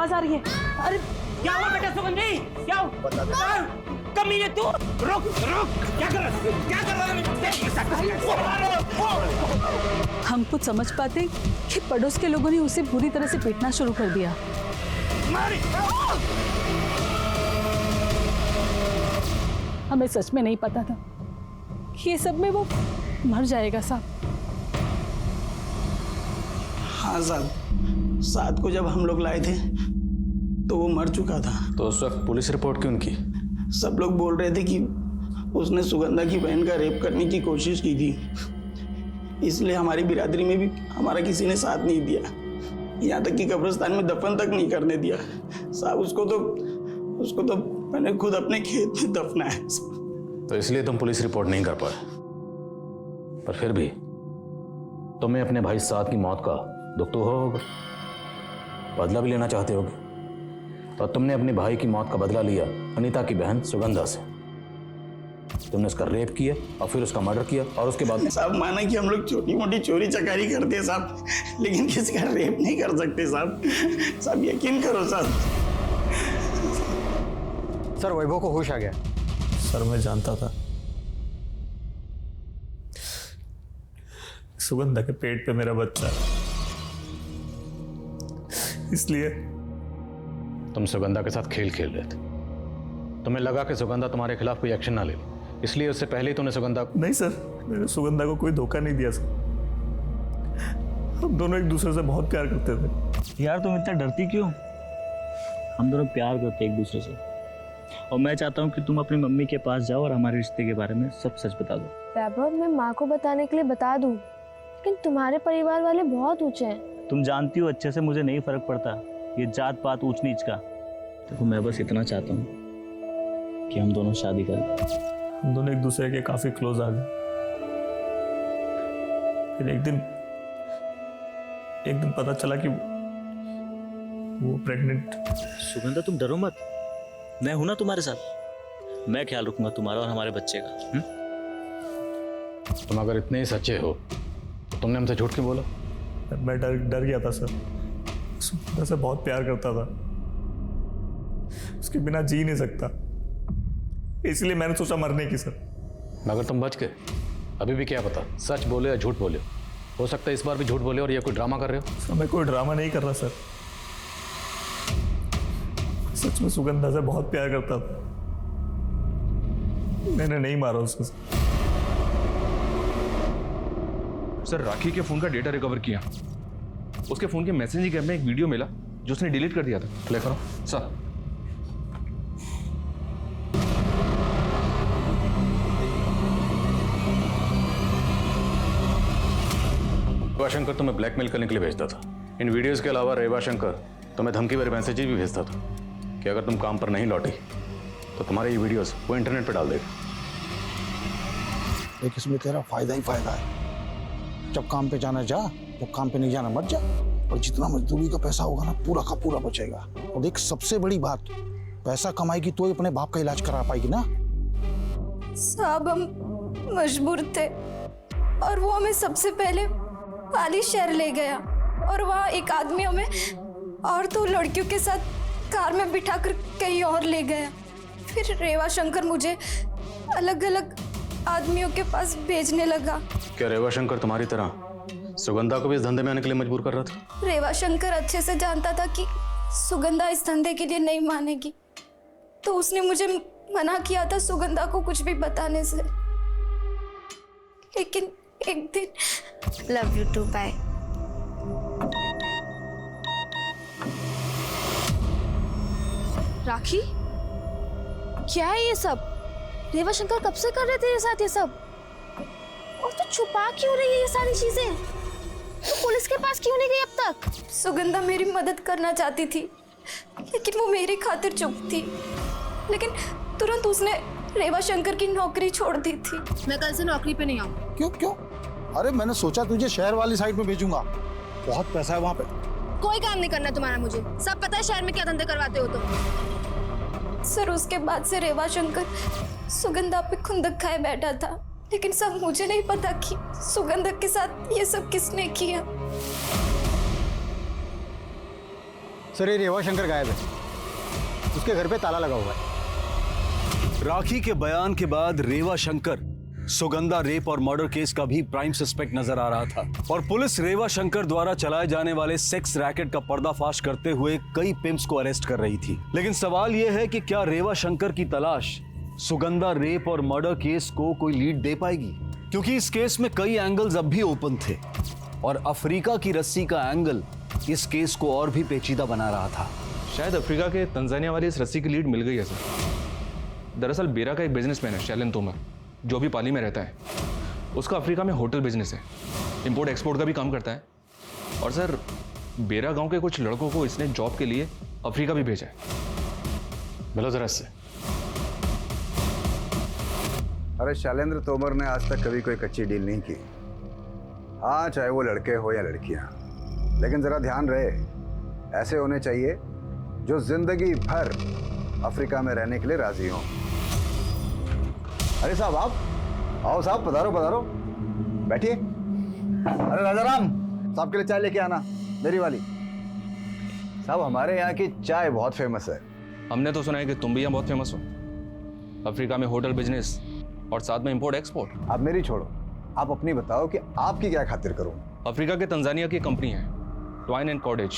आवाज आ रही है। अरे क्या हुआ बेटा सुगंधी? क्या हुआ? कमीने तू रुक रुक, क्या कर रहा है? हम कुछ समझ पाते कि पड़ोस के लोगों ने उसे बुरी तरह से पीटना शुरू कर दिया। हमें सच में नहीं पता था कि ये सब में वो मर जाएगा साहब। हाँ साहब, साथ को जब हम लोग लाए थे तो वो मर चुका था। तो उस वक्त पुलिस रिपोर्ट क्यों की? सब लोग बोल रहे थे कि उसने सुगंधा की बहन का रेप करने की कोशिश की थी, इसलिए हमारी बिरादरी में भी हमारा किसी ने साथ नहीं दिया, यहाँ तक कि कब्रिस्तान में दफन तक नहीं करने दिया साहब। उसको तो मैंने खुद अपने खेत में दफनाया। तो इसलिए तुम पुलिस रिपोर्ट नहीं कर पाए। पर फिर भी तुम्हें अपने भाई साद की मौत का दुख तो होगा, बदला भी लेना चाहते होगे। और तुमने अपने भाई की मौत का बदला लिया अनीता की बहन सुगंधा से। तुमने उसका रेप किया और फिर उसका मर्डर किया, और उसके बाद साहब माना कि हम लोग छोटी मोटी चोरी चकारी करते हैं साहब, लेकिन किसी का रेप नहीं कर सकते साहब। साहब यकीन करो साहब। सर वैभव को होश आ गया। सर मैं जानता था सुगंधा के पेट पे मेरा बच्चा है, इसलिए तुम सुगंधा के साथ खेल खेल रहे थे। तुम्हें लगा कि सुगंधा तुम्हारे खिलाफ कोई एक्शन ना ले, इसलिए उससे पहले ही तुमने सुगंधा। नहीं सर, मैंने सुगंधा को कोई धोखा नहीं दिया सर। हम दोनों एक दूसरे से बहुत प्यार करते थे। यार तुम इतना डरती क्यों? हम दोनों प्यार करते एक दूसरे से, और मैं चाहता हूँ कि तुम अपनी मम्मी के पास जाओ और हमारे रिश्ते के बारे में सब सच बता दो। वैभव, मैं माँ को बताने के लिए बता दूँ, लेकिन तुम्हारे परिवार वाले बहुत ऊंचे हैं। तुम जानती हो अच्छे से, मुझे नहीं फर्क पड़ता ये जात पात ऊंच नीच का। देखो मैं बस इतना चाहता हूँ कि हम दोनों शादी करें। हम दोनों एक दूसरे के काफी क्लोज आ गए। फिर एक दिन पता चला कि वो प्रेग्नेंट। सुगंधा तुम डरो मत, मैं हूं ना तुम्हारे साथ। मैं ख्याल रखूंगा तुम्हारा और हमारे बच्चे का। तुम अगर इतने ही सच्चे हो तो तुमने हमसे झूठ क्यों बोला? मैं डर गया था सर। सुगंधा से बहुत प्यार करता था, उसके बिना जी नहीं सकता, इसलिए मैंने सोचा मरने की सर। मगर तुम बच गए। अभी भी क्या पता सच बोले या झूठ बोले। हो सकता है इस बार भी झूठ बोले और ये कोई ड्रामा कर रहे हो। सर मैं कोई ड्रामा नहीं कर रहा सर, सच में सुगंधा से बहुत प्यार करता था। मैंने नहीं मारा उसको। सर राखी के फोन का डेटा रिकवर किया। उसके फोन के मैसेजिंग ऐप में एक वीडियो मिला जो उसने डिलीट कर दिया था। प्ले करो सर। रेवा शंकर तुम्हें ब्लैकमेल करने के लिए भेजता था। इन वीडियोस के अलावा रेवा शंकर तुम्हें धमकी भरे मैसेजेस भी भेजता था कि अगर तुम काम पर नहीं लौटी तो तुम्हारे ये वीडियोस वो इंटरनेट पर डाल देगा। एक इसमें तेरा फायदा ही फायदा है। जब काम पे जाना जा, जब काम पे नहीं जाना मत जा। और जितना मजदूरी का पैसा होगा ना पूरा का पूरा बचेगा। और देख सबसे बड़ी बात, पैसा कमाएगी तो ही अपने बाप का इलाज करा पाएगी ना। साहब हम मजबूर थे और वो हमें सबसे पहले पाली शहर ले गया, और वहाँ एक आदमी हमें और 2 लड़कियों के साथ कार में बिठाकर कहीं और ले गया। फिर रेवा शंकर मुझे अलग अलग आदमियों के पास भेजने लगा। क्या रेवा शंकर तुम्हारी तरह सुगंधा को भी इस धंधे में आने के लिए मजबूर कर रहा था? रेवा शंकर अच्छे से जानता था कि सुगंधा इस धंधे के लिए नहीं मानेगी, तो उसने मुझे मना किया था सुगंधा को कुछ भी बताने से। लेकिन एक दिन लव यू टू, बाय। राखी, क्या है ये सब? रेवा शंकर कब से कर रहे थे ये साथ ये सब? और तो छुपा क्यों रही है ये सारी चीजें? तो पुलिस के पास क्यों नहीं गई अब तक? सुगंधा मेरी मदद करना चाहती थी, लेकिन वो मेरी खातिर चुप थी। लेकिन तुरंत उसने रेवा शंकर की नौकरी छोड़ दी थी। मैं कल से नौकरी पे नहीं आऊँ। क्यों? अरे मैंने सोचा तुझे शहर वाली साइड में भेजूंगा, बहुत पैसा है वहाँ पे। कोई काम नहीं करना तुम्हारा, मुझे सब पता है शहर में क्या धंधे करवाते हो तुम। सर उसके बाद से रेवा शंकर सुगंधा पे खुंदक खाए बैठा था, लेकिन सब मुझे नहीं पता कि सुगंधा के साथ ये सब किसने किया। सर ये रेवा शंकर गायब है, उसके घर पे ताला लगा हुआ है। राखी के बयान के बाद रेवा शंकर सुगंधा रेप और मर्डर केस का भी प्राइम सस्पेक्ट नजर आ रहा था और पुलिस रेवा शंकर द्वारा चलाए जाने वाले सेक्स रैकेट का पर्दाफाश करते हुए कई पिम्प्स को अरेस्ट कर रही थी। लेकिन सवाल यह है कि क्या रेवा शंकर की तलाश सुगंधा रेप और मर्डर केस को कोई लीड दे पाएगी, क्योंकि इस केस में कई एंगल्स अब भी ओपन थे और अफ्रीका की रस्सी का एंगल इस केस को और भी पेचीदा बना रहा था। शायद अफ्रीका के तंजानिया वाली इस रस्सी की लीड मिल गई है सर। दरअसल बेरा का एक बिजनेसमैन है शैलन तोमर, जो भी पाली में रहता है। उसका अफ्रीका में होटल बिजनेस है, इंपोर्ट एक्सपोर्ट का भी काम करता है। और सर बेरा गांव के कुछ लड़कों को इसने जॉब के लिए अफ्रीका भी भेजा है। मिलो जरा इससे। अरे शैलेंद्र तोमर ने आज तक कभी कोई कच्ची डील नहीं की। हाँ, चाहे वो लड़के हो या लड़कियां, लेकिन जरा ध्यान रहे, ऐसे होने चाहिए जो जिंदगी भर अफ्रीका में रहने के लिए राजी हों। अरे साहब, आप आओ साहब, पधारो पधारो, बैठिए। अरे राजाराम साहब के लिए चाय लेके आना, मेरी वाली। साहब हमारे यहाँ की चाय बहुत फेमस है। हमने तो सुना है कि तुम भी यहाँ बहुत फेमस हो, अफ्रीका में होटल बिजनेस और साथ में इंपोर्ट एक्सपोर्ट। आप मेरी छोड़ो, आप अपनी बताओ कि आपकी क्या खातिर करूं। अफ्रीका के तंजानिया की कंपनी है ट्वाइन एंड कॉटेज,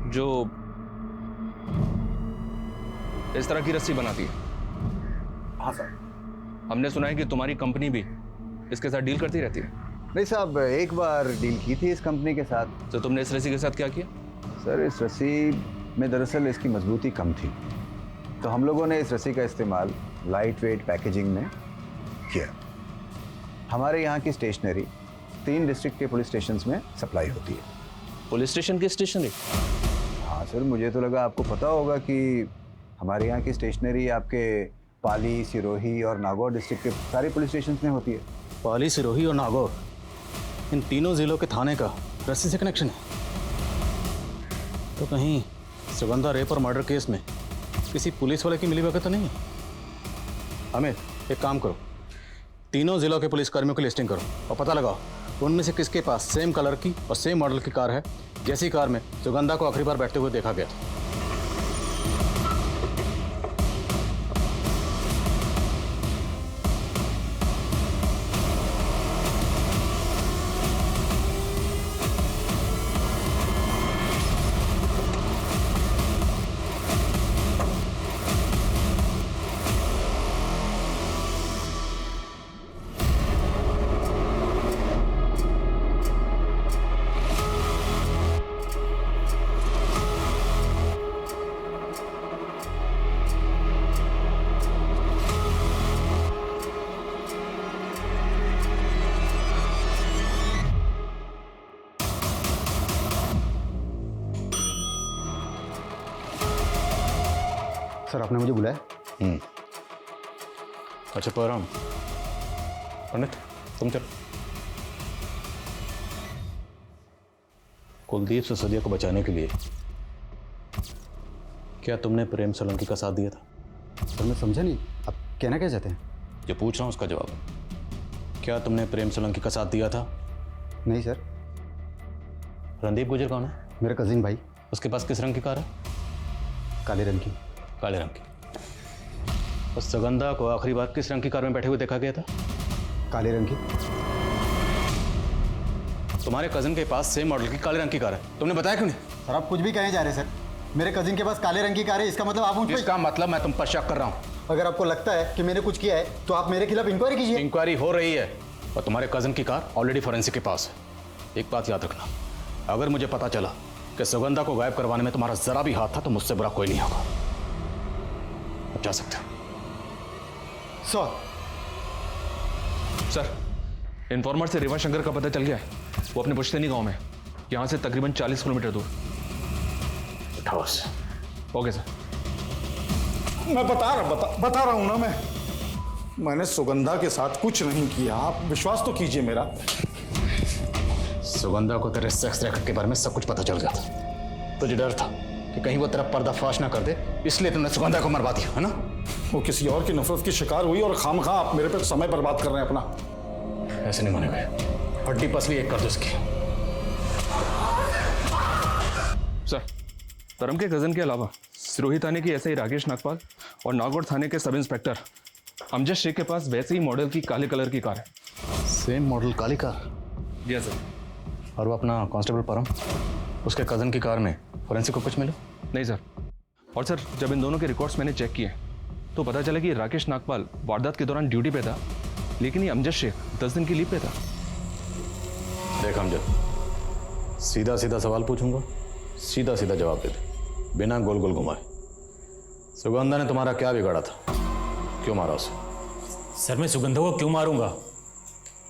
जो इस तरह की रस्सी बनाती है। हाँ सर। हमने सुना है कि तुम्हारी कंपनी भी इसके साथ डील करती रहती है। नहीं साहब, एक बार डील की थी इस कंपनी के साथ। तो तुमने इस रस्सी के साथ क्या किया? सर इस रस्सी में दरअसल इसकी मजबूती कम थी, तो हम लोगों ने इस रस्सी का इस्तेमाल लाइट वेट पैकेजिंग में किया। हमारे यहाँ की स्टेशनरी 3 डिस्ट्रिक्ट के पुलिस स्टेशन में सप्लाई होती है। पुलिस स्टेशन की स्टेशनरी? हाँ सर, मुझे तो लगा आपको पता होगा कि हमारे यहाँ की स्टेशनरी आपके पाली, सिरोही और नागौर डिस्ट्रिक्ट के सारे पुलिस स्टेशन में होती है। पाली, सिरोही और नागौर, इन तीनों जिलों के थाने का रस्सी से कनेक्शन है। तो कहीं सुगंधा रेप और मर्डर केस में किसी पुलिस वाले की मिलीभगत तो नहीं है? अमित, एक काम करो, तीनों जिलों के पुलिसकर्मियों की लिस्टिंग करो और पता लगाओ उनमें से किसके पास सेम कलर की और सेम मॉडल की कार है जैसी कार में सुगंधा को आखिरी बार बैठते हुए देखा गया था। सर आपने मुझे बुलाया? अच्छा परम, पंडित तुम चलो। कुलदीप सिसोदिया को बचाने के लिए क्या तुमने प्रेम सोलंकी का साथ दिया था? सर मैं समझा नहीं, आप कहना क्या चाहते हैं? जो पूछ रहा हूं उसका जवाब है। क्या तुमने प्रेम सोलंकी का साथ दिया था? नहीं सर। रणदीप गुजर कौन है? मेरा कजिन भाई। उसके पास किस रंग की कार है? काले रंग की। काले रंग की। और सुगंधा को आखिरी बार किस रंग की कार में बैठे हुए देखा गया था? काले रंग की। तुम्हारे कजिन के पास सेम मॉडल की काले रंग की कार है, तुमने बताया क्यों नहीं? सर आप कुछ भी कहने जा रहे हैं सर। मेरे कजिन के पास काले रंग की कार है, इसका मतलब आप मुझ पे... इसका मतलब मैं तुम पर शक कर रहा हूँ। अगर आपको लगता है कि मैंने कुछ किया है तो आप मेरे खिलाफ इंक्वायरी कीजिए। इंक्वायरी हो रही है और तुम्हारे कजिन की कार ऑलरेडी फोरेंसिक के पास है। एक बात याद रखना, अगर मुझे पता चला कि सुगंधा को गायब करवाने में तुम्हारा जरा भी हाथ था तो मुझसे बुरा कोई नहीं होगा। अब जा सकते हो। सर, इन्फॉर्मर से रेवा शंकर का पता चल गया है। वो अपने पुश्तैनी गांव में, यहाँ से तकरीबन 40 किलोमीटर दूर। Okay sir. मैं बता रहा हूं ना, मैंने सुगंधा के साथ कुछ नहीं किया, आप विश्वास तो कीजिए मेरा। सुगंधा को तेरे सेक्स रैकेट के बारे में सब कुछ पता चल गया था। तुझे डर था कि कहीं वो तेरा पर्दाफाश ना कर दे, इसलिए तुमने सुगंधा को मरवा दिया, है ना? वो किसी और की नफरत की शिकार हुई और खामखा आप मेरे पे समय बर्बाद कर रहे हैं अपना। ऐसे नहीं मानेंगे, हड्डी पसली एक कर दो इसकी। सर, परम के कजन के अलावा सिरोही थाने की एसआई राकेश नागपाल और नागौर थाने के सब इंस्पेक्टर अमजद शेख के पास वैसे ही मॉडल की काले कलर की कार है। सेम मॉडल काली कार? जी सर। और वो अपना कांस्टेबल परम, उसके कज़न की कार में फोरेंसिक को कुछ मिला? नहीं सर। और सर जब इन दोनों के रिकॉर्ड्स मैंने चेक किए तो पता चला कि राकेश नागपाल वारदात के दौरान ड्यूटी पे था, लेकिन ये अमजद शेख 10 दिन की लीव पे था। देख अमजद, सीधा सीधा सवाल पूछूंगा, सीधा सीधा जवाब दे दे, बिना गोल गोल घुमाए। सुगंधा ने तुम्हारा क्या बिगाड़ा था? क्यों मारा उसे? सर मैं सुगंधा को क्यों मारूंगा?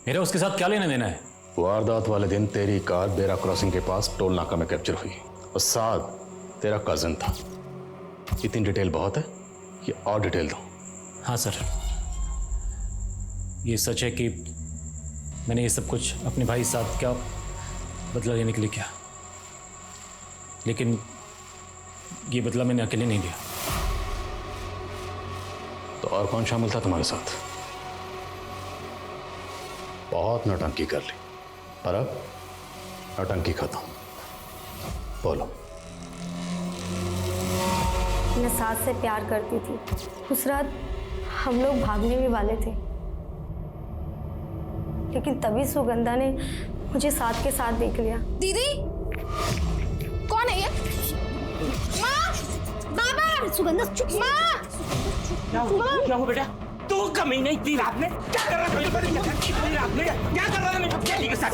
मेरा उसके साथ क्या लेना देना है? वारदात वाले दिन तेरी कार बेरा क्रॉसिंग के पास टोल नाका में कैप्चर हुई और साथ तेरा कजन था। इतनी डिटेल बहुत है कि और डिटेल दो। हाँ सर, ये सच है कि मैंने ये सब कुछ अपने भाई साथ क्या बदला लेने के लिए किया, लेकिन ये बदला मैंने अकेले नहीं दिया। तो और कौन शामिल था तुम्हारे साथ? बहुत नौटंकी कर ली, पर अब नौटंकी खत्म। बोलो। मैं सास से प्यार करती थी। उस रात हम लोग भागने भी वाले थे, लेकिन तभी सुगंधा ने मुझे साथ के साथ देख लिया। दीदी कौन है ये? माँ, बाबा, सुगंधा चुप। माँ, क्या हुआ बेटा? तू कमीने इतनी रात में क्या कर रहा था? इतनी रात में क्या कर रहा था मेरे बेटी के साथ?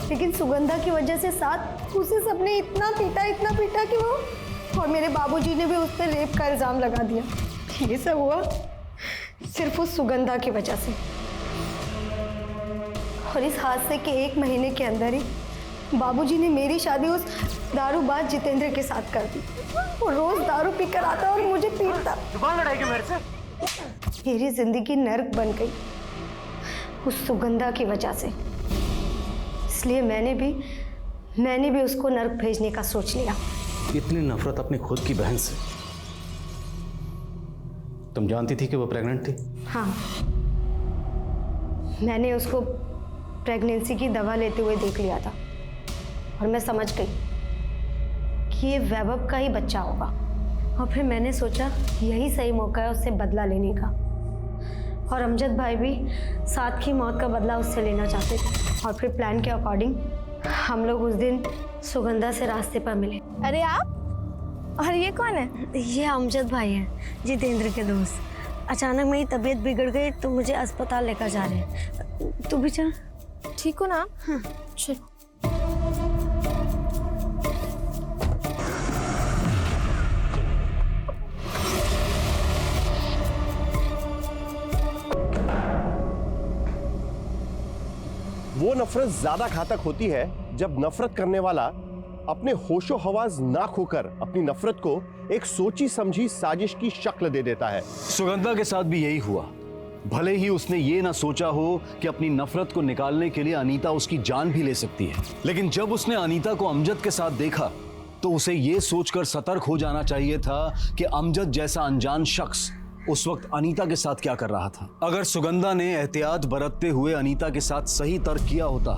लेकिन सुगंधा की वजह से साथ उसे सबने इतना पीटा कि वो और मेरे बाबूजी ने भी उस पर रेप का इल्जाम लगा दिया। ये सब हुआ सिर्फ उस सुगंधा की वजह से। और इस हादसे के 1 महीने के अंदर ही बाबूजी ने मेरी शादी उस दारूबाज जितेंद्र के साथ कर दी। वो रोज दारू पीकर आता और मुझे पीटता। जुबान लड़ाई क्यों मेरे से? मेरी जिंदगी नर्क बन गई उस सुगंधा की वजह से। इसलिए मैंने भी उसको नर्क भेजने का सोच लिया। इतनी नफरत अपनी खुद की बहन से? तुम जानती थी कि वो प्रेग्नेंट थी? हाँ, मैंने उसको प्रेगनेंसी की दवा लेते हुए देख लिया था और मैं समझ गई कि ये वैभव का ही बच्चा होगा। और फिर मैंने सोचा यही सही मौका है उससे बदला लेने का। और अमजद भाई भी साथ की मौत का बदला उससे लेना चाहते थे। और फिर प्लान के अकॉर्डिंग हम लोग उस दिन सुगंधा से रास्ते पर मिले। अरे आप? और ये कौन है? ये अमजद भाई हैं, जितेंद्र के दोस्त। अचानक मेरी तबीयत बिगड़ गई तो मुझे अस्पताल लेकर जा रहे हैं। तू भी चल। ठीक हो ना? हाँ चल। वो नफरत ज्यादा घातक होती है जब नफरत करने वाला अपने होशो हवास ना खोकर अपनी नफरत को एक सोची समझी साजिश की शक्ल दे देता है। सुगंधा के साथ भी यही हुआ। भले ही उसने ये ना सोचा हो कि अपनी नफरत को निकालने के लिए अनीता उसकी जान भी ले सकती है, लेकिन जब उसने अनीता को अमजद के साथ देखा तो उसे ये सोचकर सतर्क हो जाना चाहिए था कि अमजद जैसा अनजान शख्स उस वक्त अनीता के साथ क्या कर रहा था। अगर सुगंधा ने एहतियात बरतते हुए अनीता के साथ सही तर्क किया होता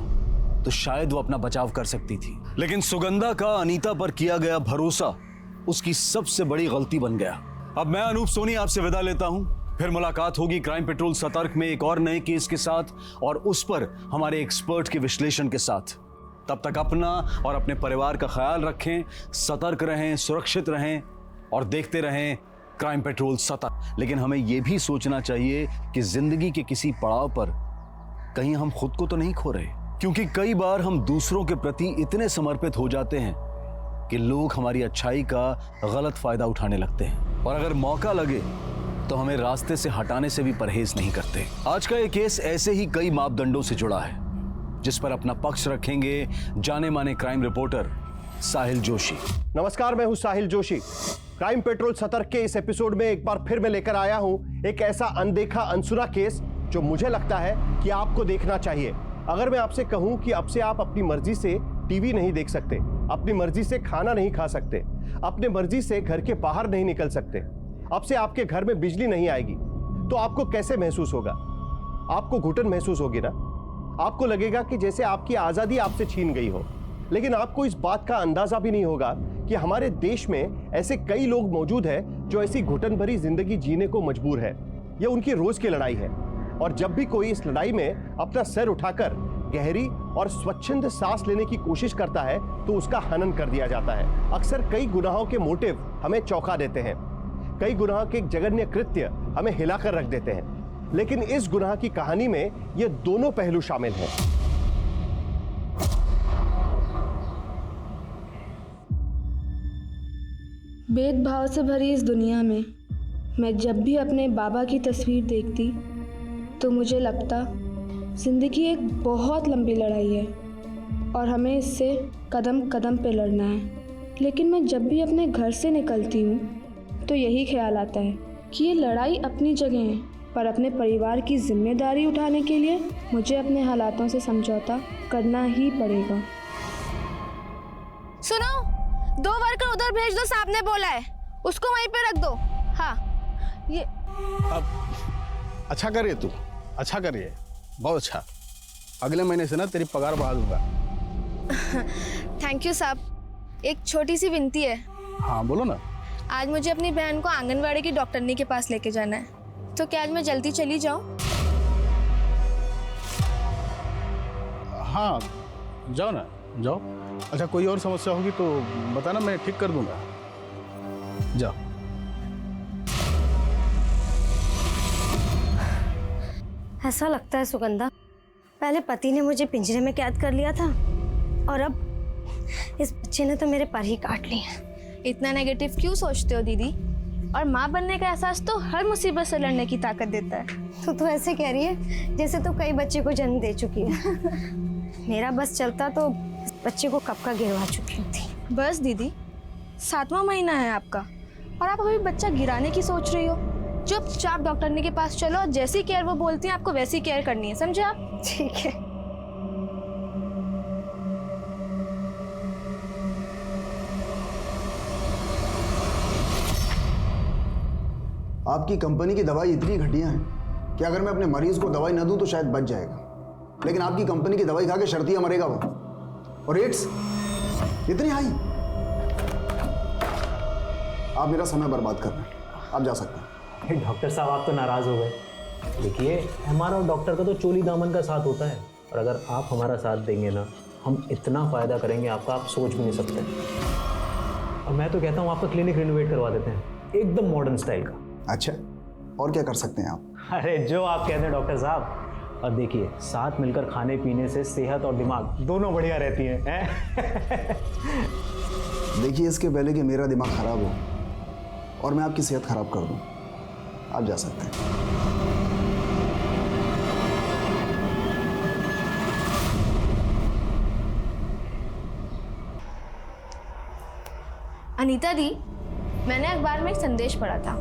तो शायद वो अपना बचाव कर सकती थी, लेकिन सुगंधा का अनीता पर किया गया भरोसा उसकी सबसे बड़ी गलती बन गया। अब मैं अनूप सोनी आपसे विदा लेता हूं। फिर मुलाकात होगी क्राइम पेट्रोल सतर्क में एक और नए केस के साथ और उस पर हमारे एक्सपर्ट के विश्लेषण के साथ। तब तक अपना और अपने परिवार का ख्याल रखें, सतर्क रहें, सुरक्षित रहें और देखते रहें क्राइम पेट्रोल सतर्क। लेकिन हमें यह भी सोचना चाहिए कि जिंदगी के किसी पड़ाव पर कहीं हम खुद को तो नहीं खो रहे, क्योंकि कई बार हम दूसरों के प्रति इतने समर्पित हो जाते हैं कि लोग हमारी अच्छाई का गलत फायदा उठाने लगते हैं और अगर मौका लगे तो हमें रास्ते से हटाने से भी परहेज नहीं करते। आज का ये केस ऐसे ही कई मापदंडों से जुड़ा है जिस पर अपना पक्ष रखेंगे जाने माने क्राइम रिपोर्टर साहिल जोशी। नमस्कार, मैं हूं साहिल जोशी। क्राइम पेट्रोल सतर्क के इस एपिसोड में एक बार फिर मैं लेकर आया हूं एक ऐसा अनदेखा अनसुना केस जो मुझे लगता है कि आपको देखना चाहिए। अगर मैं आपसे कहूं कि अब से आप अपनी मर्जी से टीवी नहीं देख सकते, अपनी मर्जी से खाना नहीं खा सकते, अपने मर्जी से घर के बाहर नहीं निकल सकते, अब से आपके घर में बिजली नहीं आएगी, तो आपको कैसे महसूस होगा? आपको घुटन महसूस होगी ना? आपको लगेगा कि जैसे आपकी आजादी आपसे छीन गई हो। लेकिन आपको इस बात का अंदाजा भी नहीं होगा कि हमारे देश में ऐसे कई लोग मौजूद हैं जो ऐसी घुटन भरी जिंदगी जीने को मजबूर है। यह उनकी रोज की लड़ाई है और जब भी कोई इस लड़ाई में अपना सिर उठाकर गहरी और स्वच्छंद सांस लेने की कोशिश करता है तो उसका हनन कर दिया जाता है। अक्सर कई गुनाहों के मोटिव हमें चौंका देते हैं, कई गुनाह के जघन्य कृत्य हमें हिलाकर रख देते हैं, लेकिन इस गुनाह की कहानी में ये दोनों पहलू शामिल हैं। भेदभाव से भरी इस दुनिया में मैं जब भी अपने बाबा की तस्वीर देखती तो मुझे लगता जिंदगी एक बहुत लंबी लड़ाई है और हमें इससे कदम कदम पे लड़ना है। लेकिन मैं जब भी अपने घर से निकलती हूँ तो यही ख्याल आता है कि ये लड़ाई अपनी जगह है, पर अपने परिवार की जिम्मेदारी उठाने के लिए मुझे अपने हालातों से समझौता करना ही पड़ेगा। सुनो, 2 वर्कर उधर भेज दो, साहब ने बोला है, उसको वहीं पे रख दो। हाँ ये अब अच्छा करिए तू, अच्छा करिए, बहुत अच्छा। अगले महीने से ना तेरी पगार बढ़ा दूंगा। थैंक यू साहब। एक छोटी सी विनती है। हाँ बोलो ना। आज मुझे अपनी बहन को आंगनवाड़ी की डॉक्टरनी के पास लेके जाना है, तो क्या आज मैं जल्दी चली जाऊँ? हाँ जाओ ना, जाओ। अच्छा कोई और समस्या होगी तो बताना, मैं ठीक कर दूंगा। जाओ। ऐसा लगता है सुगंधा, पहले पति ने मुझे पिंजरे में कैद कर लिया था और अब इस बच्चे ने तो मेरे पर ही काट लिए। इतना नेगेटिव क्यों सोचते हो दीदी? और माँ बनने का एहसास तो हर मुसीबत से लड़ने की ताकत देता है। तो ऐसे कह रही है जैसे तो कई बच्चे को जन्म दे चुकी है। मेरा बस चलता तो इस बच्चे को कब का गिरवा चुकी होती। बस दीदी, 7वां महीना है आपका और आप अभी बच्चा गिराने की सोच रही हो। चुपचाप डॉक्टरनी के पास चलो और जैसी केयर वो बोलती है आपको वैसी केयर करनी है, समझे आप? ठीक है। आपकी कंपनी की दवाई इतनी घटिया है कि अगर मैं अपने मरीज को दवाई ना दूं तो शायद बच जाएगा, लेकिन आपकी कंपनी की दवाई खा के शर्तिया मरेगा वो। और रेट्स इतनी हाई। आप मेरा समय बर्बाद कर रहे हैं, आप जा सकते हैं। डॉक्टर साहब आप तो नाराज हो गए। देखिए हमारा और डॉक्टर का तो चोली दामन का साथ होता है, और अगर आप हमारा साथ देंगे ना, हम इतना फायदा करेंगे आपका, आप सोच भी नहीं सकते। और मैं तो कहता हूँ आपका क्लिनिक रिनोवेट करवा देते हैं, एकदम मॉडर्न स्टाइल का। अच्छा, और क्या कर सकते हैं आप? अरे जो आप कहते हैं डॉक्टर साहब। और देखिए साथ मिलकर खाने पीने से सेहत और दिमाग दोनों बढ़िया रहती हैं। देखिए इसके पहले कि मेरा दिमाग खराब हो और मैं आपकी सेहत खराब कर दूं, आप जा सकते हैं। अनीता दी, मैंने अखबार में एक संदेश पढ़ा था।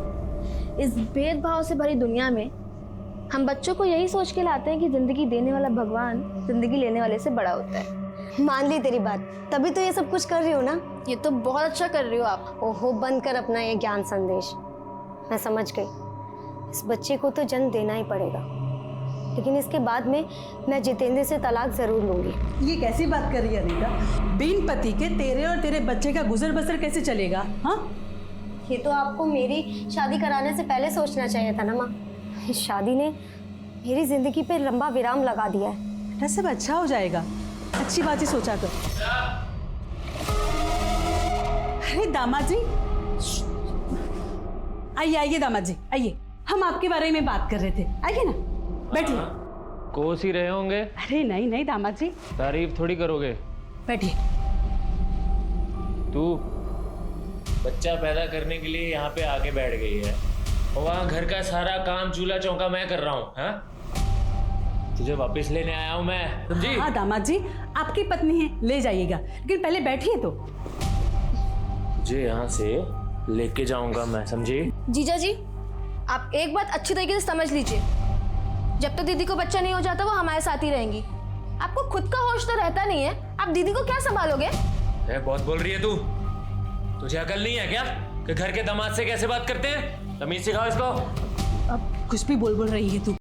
इस भेदभाव से भरी दुनिया में हम बच्चों को यही सोच के लाते हैं कि जिंदगी देने वाला भगवान जिंदगी लेने वाले से बड़ा होता है। मान ली तेरी बात, तभी तो ये सब कुछ कर रही हो ना। ये तो बहुत अच्छा कर रही हो आप। ओहो, बंद कर अपना ये ज्ञान संदेश। मैं समझ गई, इस बच्चे को तो जन्म देना ही पड़ेगा, लेकिन इसके बाद में मैं जितेंद्र से तलाक जरूर लूंगी। ये कैसी बात कर रही है अनीता? बिन पति के तेरे और तेरे बच्चे का गुजर बसर कैसे चलेगा? हाँ, ये तो आपको मेरी शादी कराने से पहले सोचना चाहिए था ना माँ। इस शादी ने मेरी जिंदगी पे लंबा विराम लगा दिया है। बेटा सब अच्छा हो जाएगा, अच्छी बात ही सोचा कर। अरे दामाद जी, आइए आइए दामाद जी आइए, हम आपके बारे में बात कर रहे थे। आइए ना, बैठिए। कोस ही रहे होंगे। अरे नहीं नहीं दामाद जी, तारीफ थोड़ी करोगे। बैठिए। तू बच्चा पैदा करने के लिए यहाँ पे आके बैठ गई है, और वहाँ घर का सारा काम चूल्हा चौका मैं कर रहा हूँ। हाँ, तुझे वापस लेने आया हूँ मैं, समझी? हाँ दामाद जी, आपकी पत्नी है, ले जाइएगा, लेकिन पहले बैठिए तो। तुझे यहाँ से लेके जाऊंगा मैं, समझी? जीजा जी, आप एक बात अच्छी तरीके से समझ लीजिए, जब तक दीदी को बच्चा नहीं हो जाता वो हमारे साथ ही रहेंगी। आपको खुद का होश तो रहता नहीं है, आप दीदी को क्या संभालोगे? बहुत बोल रही है तू, तुझे अकल नहीं है क्या कि घर के दामाद से कैसे बात करते हैं? तमीज सिखाओ इसको। अब कुछ भी बोल रही है तू।